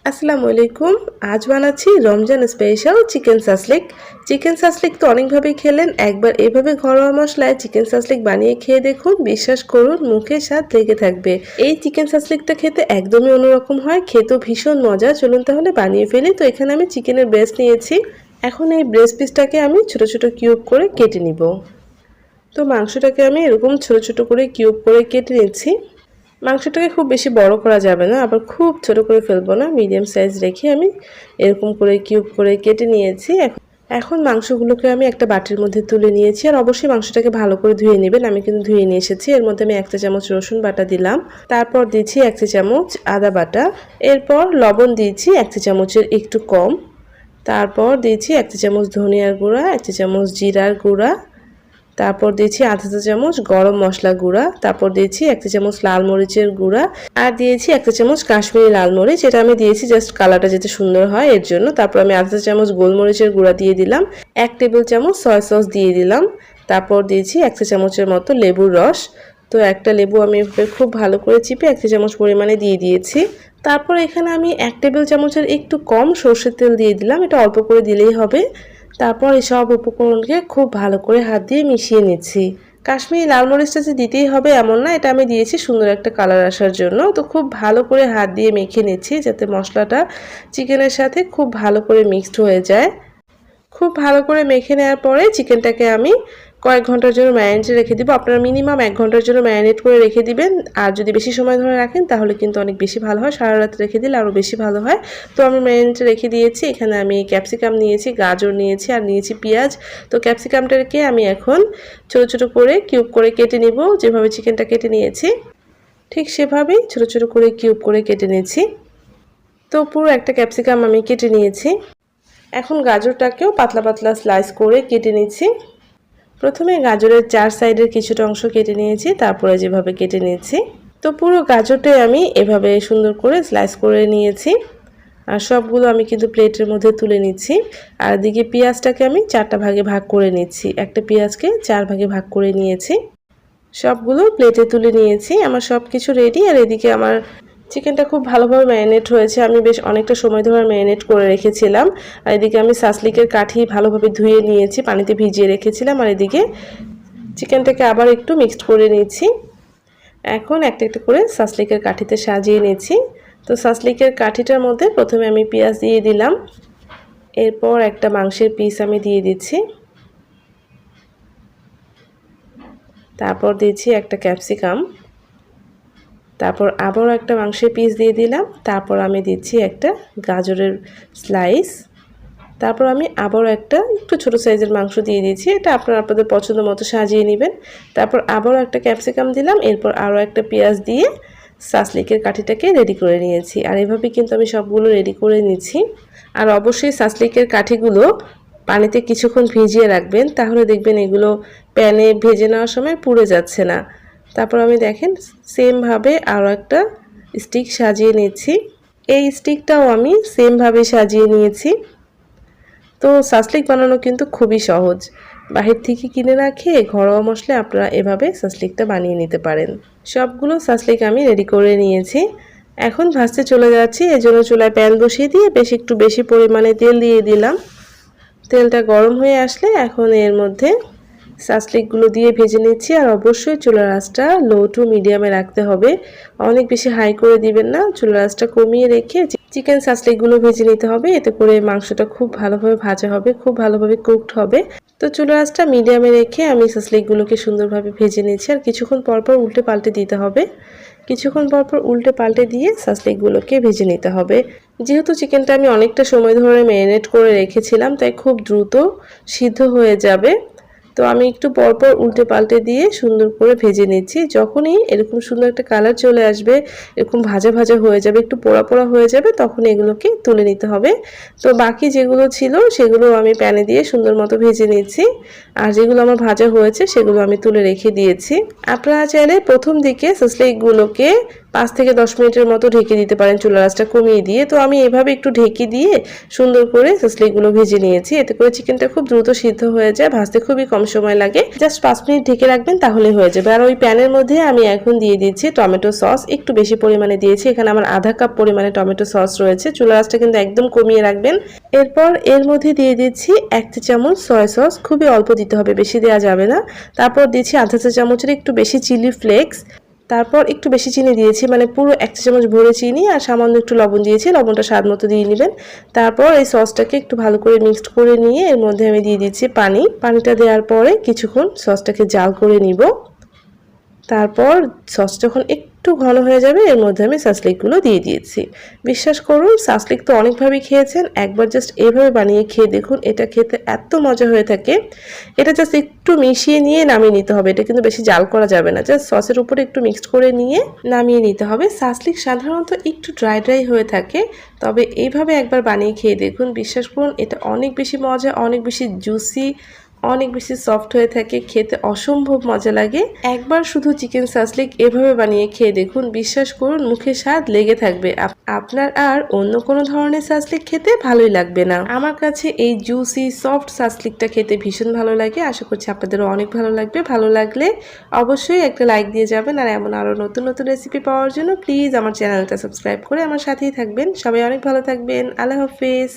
আসসালামু আলাইকুম। আজ বানাচ্ছি Ramzan special chicken shashlik. Chicken shashlik তো অনেকভাবেই খেলেন, একবার এভাবে ঘরোয়া মশলায় চিকেন সাসলিক বানিয়ে খেয়ে দেখুন, বিশ্বাস করুন মুখে স্বাদ লেগে থাকবে। এই চিকেন সাসলিকটা খেতে একদমই অন্যরকম হয়, খেতেও ভীষণ মজা। চলুন তাহলে বানিয়ে ফেলি। তো এখানে আমি চিকেনের ব্রেস্ট নিয়েছি। এখন এই ব্রেস্ট পিসটাকে আমি ছোট ছোট কিউব করে কেটে নিব। তো মাংসটাকে আমি এরকম ছোট ছোট করে কিউব করে কেটে নিচ্ছি। মাংসটাকে খুব বেশি বড় করা যাবে না, আবার খুব ছোট করে ফেলবো না, মিডিয়াম সাইজ রেখে আমি এরকম করে কিউব করে কেটে নিয়েছি। এখন মাংসগুলোকে আমি একটা বাটির মধ্যে তুলে নিয়েছি। আর অবশ্যই মাংসটাকে ভালো করে ধুয়ে নেবেন, আমি কিন্তু ধুয়ে নিয়ে এসেছি। এর মধ্যে আমি 1 চা চামচ রসুন বাটা দিলাম, তারপর দিয়েছি 1 চা চামচ আদা বাটা, এরপর লবণ দিয়েছি 1 চা চামচের একটু কম, তারপর দিয়েছি 1 চা চামচ ধনিয়ার গুঁড়া, 1 চা চামচ জিরার গুঁড়া, তারপর দিয়েছি আধা চা চামচ গরম মশলা গুঁড়া, তারপর দিয়েছি 1 চা চামচ লাল মরিচের গুঁড়া, আর দিয়েছি 1 চা চামচ কাশ্মীরি লাল মরিচ। এটা আমি দিয়েছি জাস্ট কালারটা যাতে সুন্দর হয় এর জন্য। তারপর আমি আধা চা চামচ গোলমরিচের গুঁড়া দিয়ে দিলাম, 1 টেবিল চামচ সয়া সস দিয়ে দিলাম, তারপর দিয়েছি 1 চা চামচের মতো লেবুর রস। তো একটা লেবু আমি খুব ভালো করে চিপে 1 চা চামচ পরিমাণে দিয়ে দিয়েছি। তারপর এখানে আমি 1 টেবিল চামচের একটু কম সরষের তেল দিয়ে দিলাম, এটা অল্প করে দিলেই হবে। তারপর এই সব উপকরণকে খুব ভালো করে হাত দিয়ে মিশিয়ে নিচ্ছি। কাশ্মীরি লাল মরিচটা যে দিতেই হবে এমন না, এটা আমি দিয়েছি সুন্দর একটা কালার আসার জন্য। তো খুব ভালো করে হাত দিয়ে মেখে নিচ্ছি যাতে মশলাটা চিকেনের সাথে খুব ভালো করে মিক্সড হয়ে যায়। খুব ভালো করে মেখে নেওয়ার পরে চিকেনটাকে আমি কয়েক ঘন্টার জন্য ম্যারিনেটে রেখে দিব। আপনারা মিনিমাম 1 ঘন্টার জন্য ম্যারিনেট করে রেখে দিবেন। আর যদি বেশি সময় ধরে রাখেন তাহলে কিন্তু অনেক বেশি ভালো হয়, সারা রাত রেখে দিলে আরও বেশি ভালো হয়। তো আমি ম্যারিনেটে রেখে দিয়েছি। এখানে আমি ক্যাপসিকাম নিয়েছি, গাজর নিয়েছি, আর নিয়েছি পেঁয়াজ। তো ক্যাপসিকামটাকে আমি এখন ছোট ছোট করে কিউব করে কেটে নিব, যেভাবে চিকেনটা কেটে নিয়েছি ঠিক সেভাবেই ছোট ছোট করে কিউব করে কেটে নিয়েছি। তো পুরো একটা ক্যাপসিকাম আমি কেটে নিয়েছি। এখন গাজরটাকেও পাতলা পাতলা স্লাইস করে কেটে নিচ্ছি। প্রথমে গাজরের 4 সাইডের কিছুটা অংশ কেটে নিয়েছি, তারপরে যেভাবে কেটে নিয়েছি। তো পুরো গাজরটাই আমি এভাবে সুন্দর করে স্লাইস করে নিয়েছি। আর সবগুলো আমি কিন্তু প্লেটের মধ্যে তুলে নিচ্ছি। আর এদিকে পেঁয়াজটাকে আমি 4টা ভাগে ভাগ করে নিচ্ছি, একটা পেঁয়াজকে 4 ভাগে ভাগ করে নিয়েছি। সবগুলো প্লেটে তুলে নিয়েছি। আমার সব কিছু রেডি। আর এদিকে আমার চিকেনটা খুব ভালোভাবে ম্যারিনেট হয়েছে, আমি বেশ অনেকটা সময় ধরে ম্যারিনেট করে রেখেছিলাম। আর এদিকে আমি সাসলিকের কাঠি ভালোভাবে ধুয়ে নিয়েছি, পানিতে ভিজিয়ে রেখেছিলাম। আর এদিকে চিকেনটাকে আবার একটু মিক্সড করে নিয়েছি। এখন একটা একটা করে সাসলিকের কাঠিতে সাজিয়ে নিয়েছি। তো সাসলিকের কাঠিটার মধ্যে প্রথমে আমি পেঁয়াজ দিয়ে দিলাম, এরপর একটা মাংসের পিস আমি দিয়ে দিচ্ছি, তারপর দিয়েছি একটা ক্যাপসিকাম, তারপর আবারও একটা মাংসের পিস দিয়ে দিলাম, তারপর আমি দিচ্ছি একটা গাজরের স্লাইস, তারপর আমি আবারও একটা একটু ছোট সাইজের মাংস দিয়ে দিয়েছি। এটা আপনারা আপনাদের পছন্দ মতো সাজিয়ে নেবেন। তারপর আবারও একটা ক্যাপসিকাম দিলাম, এরপর আরও একটা পেঁয়াজ দিয়ে সাসলিকের কাঠিটাকে রেডি করে নিয়েছি। আর এভাবেই কিন্তু আমি সবগুলো রেডি করে নিচ্ছি। আর অবশ্যই সাসলিকের কাঠিগুলো পানিতে কিছুক্ষণ ভিজিয়ে রাখবেন, তাহলে দেখবেন এগুলো প্যানে ভেজে নেওয়ার সময় পুড়ে যাচ্ছে না। তারপর আমি দেখেন সেমভাবে আরও একটা স্টিক সাজিয়ে নিচ্ছি। এই স্টিকটাও আমি সেমভাবে সাজিয়ে নিয়েছি। তো সাসলিক বানানো কিন্তু খুবই সহজ, বাহির থেকে কিনে না খেয়ে ঘরোয়া মশলায় আপনারা এভাবে সাসলিকটা বানিয়ে নিতে পারেন। সবগুলো সাসলিক আমি রেডি করে নিয়েছি। এখন ভাজতে চলে যাচ্ছি। এজন্য চুলায় প্যান বসিয়ে দিয়ে একটু বেশি পরিমাণে তেল দিয়ে দিলাম। তেলটা গরম হয়ে আসলে এখন এর মধ্যে সাসলিকগুলো দিয়ে ভেজে নিচ্ছি। আর অবশ্যই চুলার আঁচটা লো টু মিডিয়ামে রাখতে হবে, অনেক বেশি হাই করে দিবেন না। চুলার আঁচটা কমিয়ে রেখে চিকেন সাসলিকগুলো ভেজে নিতে হবে, এতে করে মাংসটা খুব ভালোভাবে ভাজা হবে, খুব ভালোভাবে কুকড হবে। তো চুলার আঁচটা মিডিয়ামে রেখে আমি সাসলিকগুলোকে সুন্দরভাবে ভেজে নিচ্ছি। আর কিছুক্ষণ পরপর উল্টে পাল্টে দিতে হবে, কিছুক্ষণ পরপর উল্টে পাল্টে দিয়ে সাসলিকগুলোকে ভেজে নিতে হবে। যেহেতু চিকেনটা আমি অনেকটা সময় ধরে ম্যারিনেট করে রেখেছিলাম, তাই খুব দ্রুত সিদ্ধ হয়ে যাবে। তো আমি একটু পরপর উল্টে পাল্টে দিয়ে সুন্দর করে ভেজে নিচ্ছি। যখনই এরকম সুন্দর একটা কালার চলে আসবে, এরকম ভাজা ভাজা হয়ে যাবে, একটু পোড়া পোড়া হয়ে যাবে, তখন এগুলোকে তুলে নিতে হবে। তো বাকি যেগুলো ছিল সেগুলো আমি প্যানে দিয়ে সুন্দর মতো ভেজে নিচ্ছি। আর যেগুলো আমার ভাজা হয়েছে সেগুলো আমি তুলে রেখে দিয়েছি। আপনারা চাইলে প্রথম দিকে সাসলিকগুলোকে 5 থেকে 10 মিনিটের মতো ঢেকে দিতে পারেন চুলার আঁচটা কমিয়ে দিয়ে। তো আমি এভাবে একটু ঢেকে দিয়ে সুন্দর করে সাসলিকগুলো ভেজে নিয়েছি। এতে করে চিকেনটা খুব দ্রুত সিদ্ধ হয়ে যায়, ভাজতে খুবই কম সময় লাগে। জাস্ট 5 মিনিট ঢেকে রাখবেন তাহলে হয়ে যাবে। আর ওই প্যানের মধ্যে আমি এখন দিয়ে দিচ্ছি টমেটো সস, একটু বেশি পরিমাণে দিয়েছি। এখানে আমার আধা কাপ পরিমাণে টমেটো সস রয়েছে। চুলার আঁচটা কিন্তু একদম কমিয়ে রাখবেন। এরপর এর মধ্যে দিয়ে দিচ্ছি 1 চা চামচ সয়া সস, খুবই অল্প দিতে হবে, বেশি দেওয়া যাবে না। তারপর দিচ্ছি আধা চা চামচের একটু বেশি চিলি ফ্লেক্স। তারপর একটু বেশি চিনি দিয়েছি, মানে পুরো 1 চা চামচ ভরে চিনি, আর সামান্য একটু লবণ দিয়েছি। লবণটা স্বাদ মতো দিয়ে নেবেন। তারপর এই সসটাকে একটু ভালো করে মিক্সড করে নিয়ে এর মধ্যে আমি দিয়ে দিচ্ছি পানি। পানিটা দেওয়ার পরে কিছুক্ষণ সসটাকে জাল করে নিব। তারপর সস যখন একটু ঘন হয়ে যাবে এর মধ্যে আমি সাসলিকগুলো দিয়ে দিয়েছি। বিশ্বাস করুন, সাসলিক তো অনেকভাবেই খেয়েছেন, একবার জাস্ট এইভাবে বানিয়ে খেয়ে দেখুন, এটা খেতে এত মজা হয়ে থাকে। এটা জাস্ট একটু মিশিয়ে নিয়ে নামিয়ে নিতে হবে, এটা কিন্তু বেশি জাল করা যাবে না, জাস্ট সসের উপরে একটু মিক্সড করে নিয়ে নামিয়ে নিতে হবে। সাসলিক সাধারণত একটু ড্রাই ড্রাই হয়ে থাকে, তবে এইভাবে একবার বানিয়ে খেয়ে দেখুন, বিশ্বাস করুন এটা অনেক বেশি মজা, অনেক বেশি জুসি, অনেক বেশি সফট হয়ে থাকে, খেতে অসম্ভব মজা লাগে। একবার শুধু চিকেন সাসলিক এভাবে বানিয়ে খেয়ে দেখুন, বিশ্বাস করুন মুখে স্বাদ লেগে থাকবে, আপনার আর অন্য কোনো ধরনের সাসলিক খেতে ভালোই লাগবে না। আমার কাছে এই জুসি সফট সাসলিকটা খেতে ভীষণ ভালো লাগে, আশা করছি আপনাদেরও অনেক ভালো লাগবে। ভালো লাগলে অবশ্যই একটা লাইক দিয়ে যাবেন, আর এমন আরও নতুন নতুন রেসিপি পাওয়ার জন্য প্লিজ আমার চ্যানেলটা সাবস্ক্রাইব করে আমার সাথেই থাকবেন। সবাই অনেক ভালো থাকবেন। আল্লাহ হাফেজ।